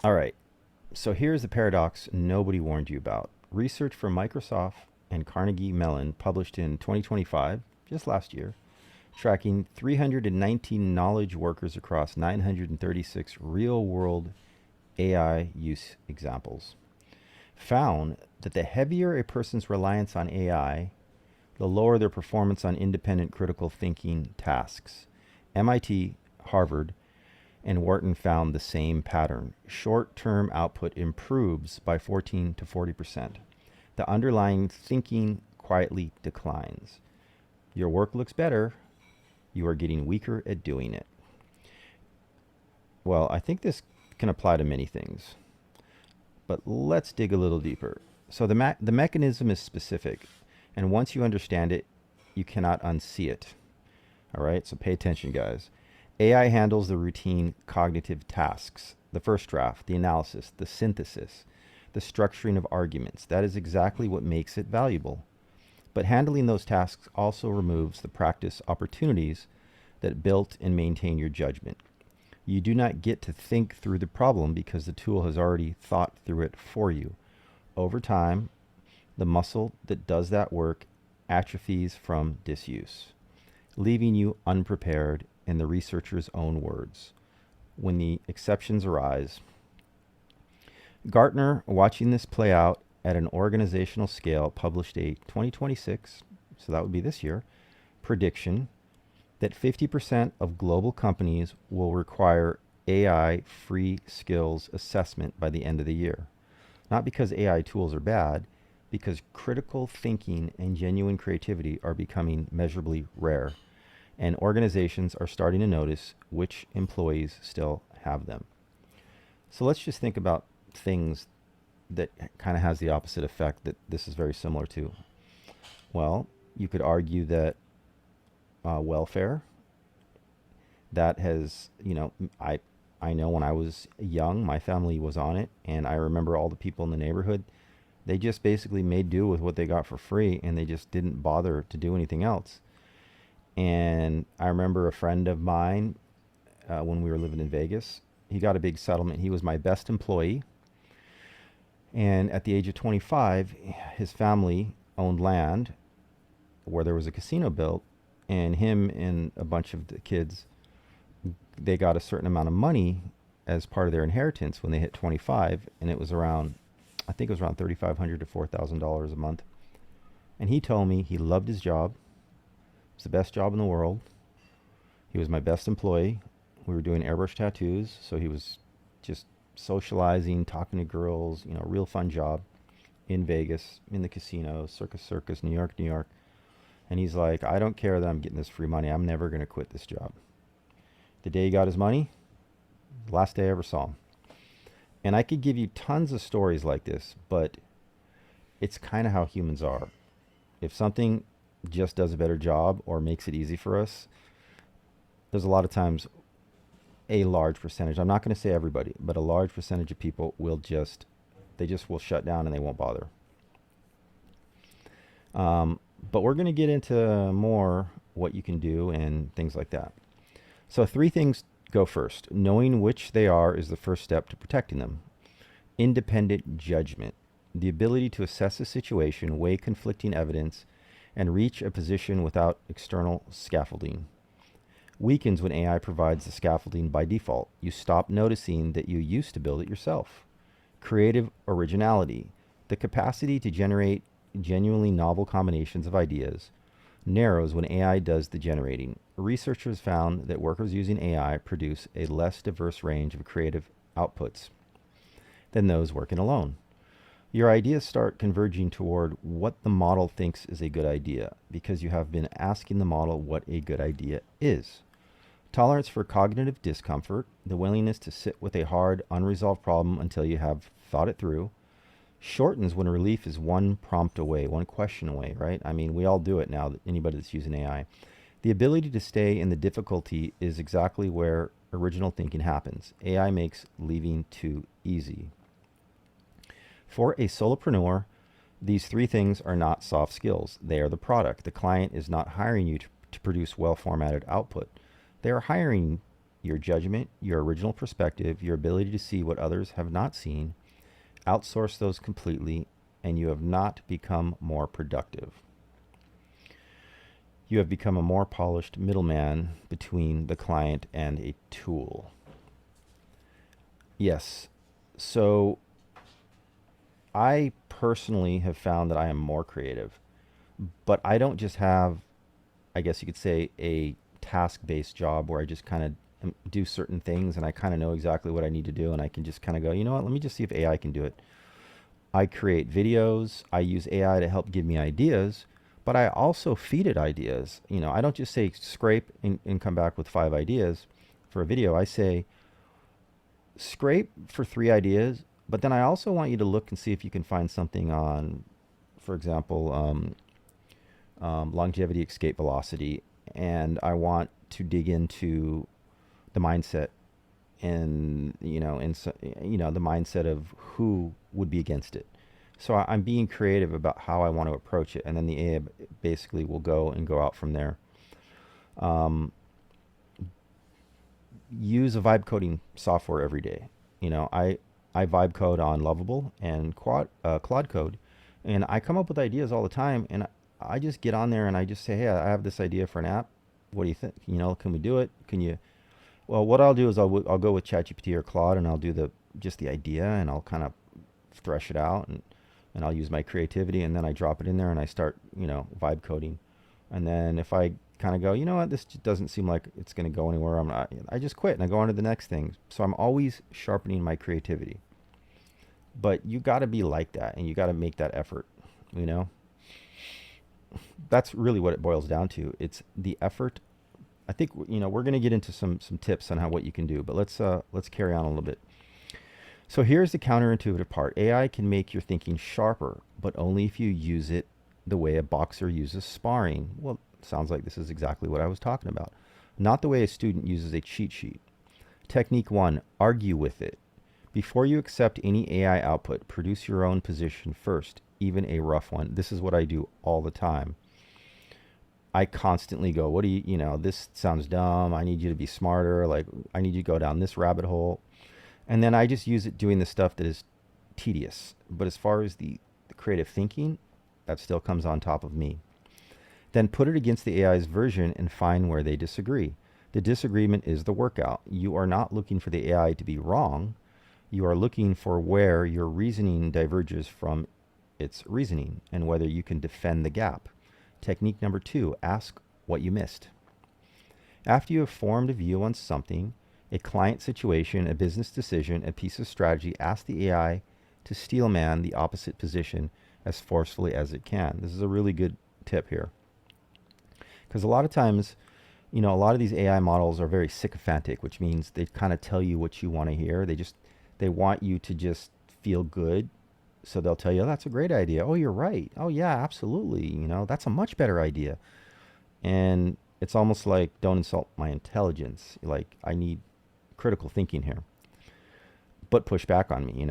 All right. So here's the paradox nobody warned you about. Research from Microsoft and Carnegie Mellon published in 2025, just last year, tracking 319 knowledge workers across 936 real world AI use examples, found that the heavier a person's reliance on AI, the lower their performance on independent critical thinking tasks. MIT, Harvard, and Wharton found the same pattern. Short-term output improves by 14 to 40%. The underlying thinking quietly declines. Your work looks better. You are getting weaker at doing it. Well, I think this can apply to many things, but let's dig a little deeper. So the mechanism is specific, and once you understand it, you cannot unsee it. All right, so pay attention, guys. AI handles the routine cognitive tasks, the first draft, the analysis, the synthesis, the structuring of arguments. That is exactly what makes it valuable. But handling those tasks also removes the practice opportunities that build and maintain your judgment. You do not get to think through the problem because the tool has already thought through it for you. Over time, the muscle that does that work atrophies from disuse, leaving you unprepared, in the researcher's own words, when the exceptions arise. Gartner, watching this play out at an organizational scale, published a 2026, so that would be this year, prediction that 50% of global companies will require AI free skills assessment by the end of the year. Not because AI tools are bad, because critical thinking and genuine creativity are becoming measurably rare, and organizations are starting to notice which employees still have them. So let's just think about things that kind of has the opposite effect that this is very similar to. Well, you could argue that welfare, that has, I know when I was young, my family was on it, and I remember all the people in the neighborhood, they just basically made do with what they got for free, and they just didn't bother to do anything else. And I remember a friend of mine, when we were living in Vegas, he got a big settlement. He was my best employee. And at the age of 25, his family owned land where there was a casino built, and him and a bunch of the kids, they got a certain amount of money as part of their inheritance when they hit 25, and it was around, I think it was around $3,500 to $4,000 a month. And he told me he loved his job. It was the best job in the world. He was my best employee. We were doing airbrush tattoos, so he was just socializing, talking to girls, real fun job in Vegas, in the casino, Circus, New York, New York. And he's like, I don't care that I'm getting this free money. I'm never going to quit this job. The day he got his money, last day I ever saw him. And I could give you tons of stories like this, but it's kind of how humans are. If something just does a better job or makes it easy for us, there's a lot of times a large percentage, I'm not going to say everybody, but a large percentage of people will they just will shut down and they won't bother. But we're going to get into more what you can do and things like that. So 3 things go first. Knowing which they are is the first step to protecting them. Independent judgment, the ability to assess a situation, weigh conflicting evidence, and reach a position without external scaffolding. Weakens when AI provides the scaffolding by default. You stop noticing that you used to build it yourself. Creative originality, the capacity to generate genuinely novel combinations of ideas, narrows when AI does the generating. Researchers found that workers using AI produce a less diverse range of creative outputs than those working alone. Your ideas start converging toward what the model thinks is a good idea because you have been asking the model what a good idea is. Tolerance for cognitive discomfort, the willingness to sit with a hard, unresolved problem until you have thought it through, shortens when relief is one prompt away, one question away, right? I mean, we all do it now, anybody that's using AI. The ability to stay in the difficulty is exactly where original thinking happens. AI makes leaving too easy. For a solopreneur, these 3 things are not soft skills. They are the product. The client is not hiring you to produce well-formatted output. They are hiring your judgment, your original perspective, your ability to see what others have not seen, outsource those completely, and you have not become more productive. You have become a more polished middleman between the client and a tool. Yes. So I personally have found that I am more creative, but I don't just have, I guess you could say, a task-based job where I just kind of do certain things and I kind of know exactly what I need to do and I can just kind of go, you know what, let me just see if AI can do it. I create videos. I use AI to help give me ideas, but I also feed it ideas. I don't just say scrape and come back with 5 ideas for a video. I say scrape for 3 ideas, but then I also want you to look and see if you can find something on, for example, longevity, escape velocity, and I want to dig into the mindset and the mindset of who would be against it. So I'm being creative about how I want to approach it, and then the AI basically will go out from there. Use a vibe coding software every day. I vibe code on Lovable and Claude Code, and I come up with ideas all the time, and I just get on there and I just say, hey, I have this idea for an app. What do you think? Can we do it? Can you? Well, what I'll do is I'll go with ChatGPT or Claude, and I'll do just the idea, and I'll kind of thresh it out, and I'll use my creativity, and then I drop it in there and I start, vibe coding. And then if I kind of go, you know what, this just doesn't seem like it's going to go anywhere, I just quit and I go on to the next thing. So I'm always sharpening my creativity. But you got to be like that, and you got to make that effort, That's really what it boils down to. It's the effort. I think, we're going to get into some tips on what you can do, but let's carry on a little bit. So here's the counterintuitive part. AI can make your thinking sharper, but only if you use it the way a boxer uses sparring. Well, sounds like this is exactly what I was talking about. Not the way a student uses a cheat sheet. Technique 1, argue with it. Before you accept any AI output, produce your own position first, even a rough one. This is what I do all the time. I constantly go, what do you, this sounds dumb. I need you to be smarter. Like, I need you to go down this rabbit hole. And then I just use it doing the stuff that is tedious. But as far as the creative thinking, that still comes on top of me. Then put it against the AI's version and find where they disagree. The disagreement is the workout. You are not looking for the AI to be wrong. You are looking for where your reasoning diverges from its reasoning and whether you can defend the gap. Technique number 2, ask what you missed. After you have formed a view on something, a client situation, a business decision, a piece of strategy, ask the AI to steelman the opposite position as forcefully as it can. This is a really good tip here. Because a lot of times, a lot of these AI models are very sycophantic, which means they kind of tell you what you want to hear. They want you to just feel good. So they'll tell you, oh, that's a great idea. Oh, you're right. Oh, yeah, absolutely. That's a much better idea. And it's almost like, don't insult my intelligence. Like, I need critical thinking here. But push back on me,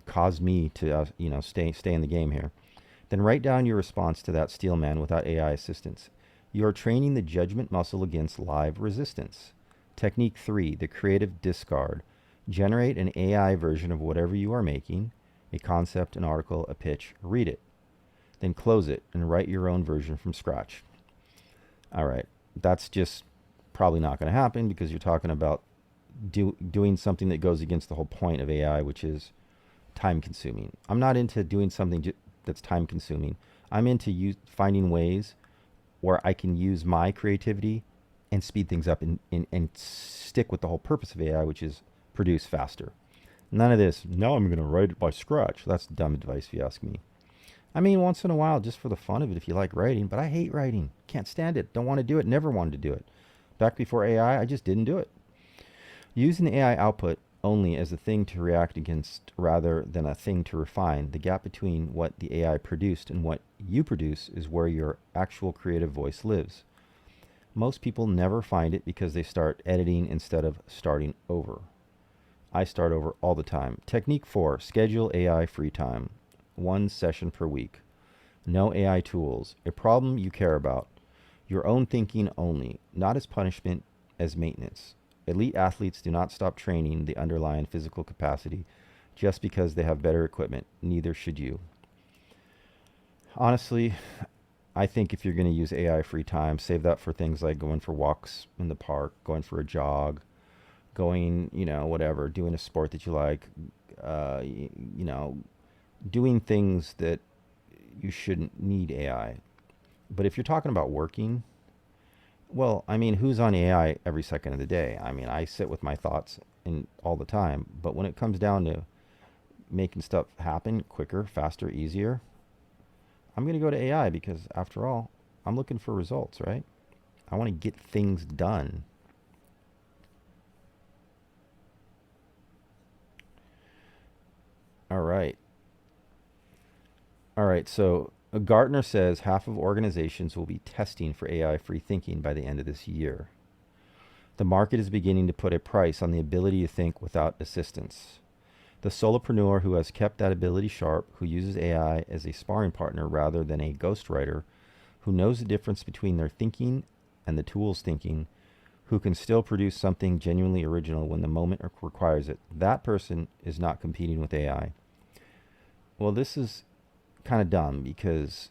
cause me to, stay in the game here. Then write down your response to that steelman without AI assistance. You are training the judgment muscle against live resistance. Technique 3, the creative discard. Generate an AI version of whatever you are making, a concept, an article, a pitch, read it. Then close it and write your own version from scratch. All right, that's just probably not going to happen because you're talking about doing something that goes against the whole point of AI, which is time consuming. I'm not into doing something that's time consuming. I'm into finding ways where I can use my creativity and speed things up and stick with the whole purpose of AI, which is produce faster. None of this, no, I'm going to write it by scratch. That's dumb advice if you ask me. I mean, once in a while, just for the fun of it, if you like writing, but I hate writing. Can't stand it. Don't want to do it. Never wanted to do it. Back before AI, I just didn't do it. Using the AI output only as a thing to react against rather than a thing to refine, the gap between what the AI produced and what you produce is where your actual creative voice lives. Most people never find it because they start editing instead of starting over. I start over all the time. Technique 4, schedule AI free time. 1 session per week. No AI tools. A problem you care about. Your own thinking only, not as punishment, as maintenance. Elite athletes do not stop training the underlying physical capacity just because they have better equipment. Neither should you. Honestly, I think if you're going to use AI free time, save that for things like going for walks in the park, going for a jog, going, whatever, doing a sport that you like, you know, doing things that you shouldn't need AI. But if you're talking about working, well, I mean, who's on AI every second of the day? I mean, I sit with my thoughts in all the time, but when it comes down to making stuff happen quicker, faster, easier, I'm going to go to AI because after all, I'm looking for results, right? I want to get things done. All right. All right. So Gartner says half of organizations will be testing for AI free thinking by the end of this year. The market is beginning to put a price on the ability to think without assistance. The solopreneur who has kept that ability sharp, who uses AI as a sparring partner rather than a ghostwriter, who knows the difference between their thinking and the tool's thinking, who can still produce something genuinely original when the moment requires it. That person is not competing with AI. Well, this is kind of dumb because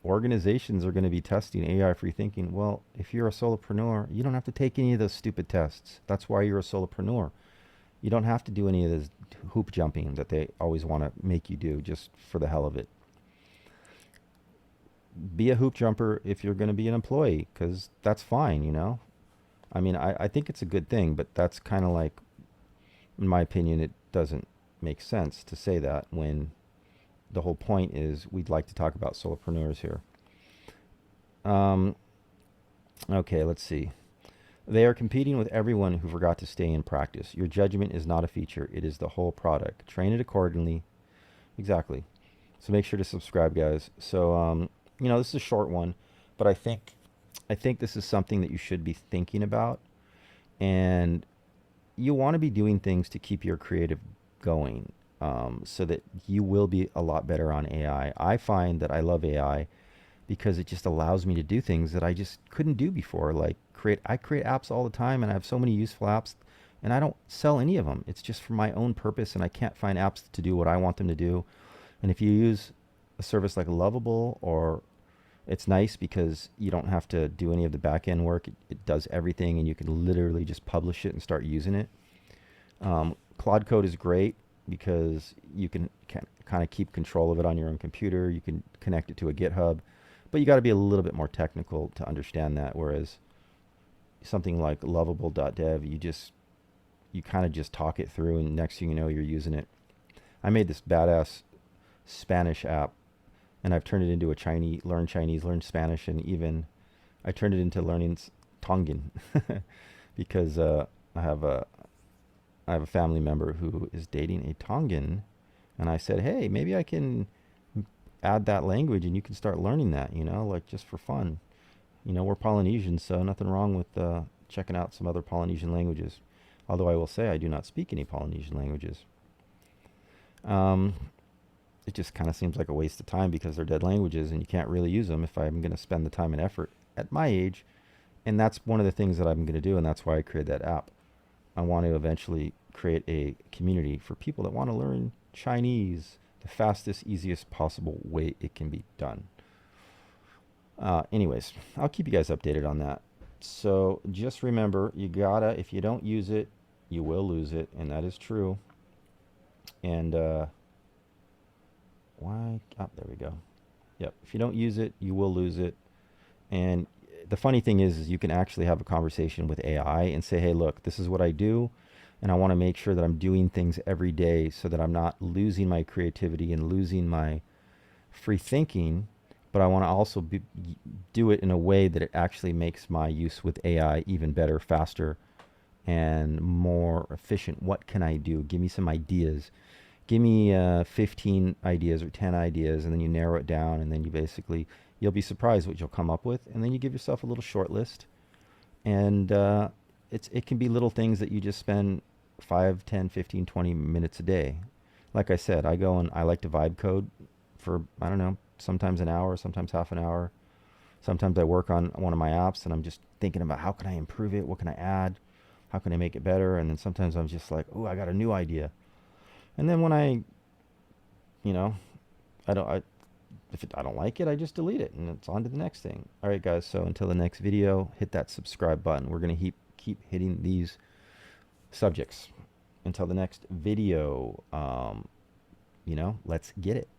organizations are going to be testing AI free thinking. Well, if you're a solopreneur, you don't have to take any of those stupid tests. That's why you're a solopreneur. You don't have to do any of this hoop jumping that they always want to make you do just for the hell of it. Be a hoop jumper if you're going to be an employee, because that's fine. I mean, I think it's a good thing, but that's kind of like, in my opinion, it doesn't make sense to say that when the whole point is we'd like to talk about solopreneurs here. Okay, let's see. They are competing with everyone who forgot to stay in practice. Your judgment is not a feature, it is the whole product. Train it accordingly. Exactly. So make sure to subscribe, guys. So, this is a short one, but I think this is something that you should be thinking about. And you want to be doing things to keep your creative going, so that you will be a lot better on AI. I find that I love AI because it just allows me to do things that I just couldn't do before. Like I create apps all the time, and I have so many useful apps, and I don't sell any of them. It's just for my own purpose, and I can't find apps to do what I want them to do. And if you use a service like Lovable, or it's nice because you don't have to do any of the back end work. It does everything, and you can literally just publish it and start using it. Claude Code is great because you can kind of keep control of it on your own computer. You can connect it to a GitHub, but you got to be a little bit more technical to understand that. Whereas something like lovable.dev, you kind of just talk it through, and next thing you know, you're using it. I made this badass Spanish app, and I've turned it into learn Chinese, learn Spanish, and even I turned it into learning Tongan because I have a family member who is dating a Tongan, and I said, hey, maybe I can add that language, and you can start learning that, like just for fun. We're Polynesians, so nothing wrong with checking out some other Polynesian languages. Although I will say I do not speak any Polynesian languages. It just kind of seems like a waste of time because they're dead languages and you can't really use them if I'm going to spend the time and effort at my age. And that's one of the things that I'm going to do, and that's why I created that app. I want to eventually create a community for people that want to learn Chinese the fastest, easiest possible way it can be done. Anyways, I'll keep you guys updated on that. So just remember, if you don't use it, you will lose it, and that is true. And there we go. Yep, if you don't use it, you will lose it. And the funny thing is you can actually have a conversation with AI and say, hey, look, this is what I do, and I want to make sure that I'm doing things every day so that I'm not losing my creativity and losing my free thinking, but I want to also do it in a way that it actually makes my use with AI even better, faster, and more efficient. What can I do? Give me some ideas. Give me 15 ideas or 10 ideas, and then you narrow it down, and then you'll be surprised what you'll come up with, and then you give yourself a little short list. And it can be little things that you just spend 5, 10, 15, 20 minutes a day. Like I said, I go and I like to vibe code for, I don't know, sometimes an hour, sometimes half an hour. Sometimes I work on one of my apps and I'm just thinking about how can I improve it, what can I add. How can I make it better? And then sometimes I'm just like, oh, I got a new idea. And then when I, you know, I don't, I, if I don't like it, I just delete it and it's on to the next thing. All right, guys. So until the next video, hit that subscribe button. We're going to keep hitting these subjects until the next video. Let's get it.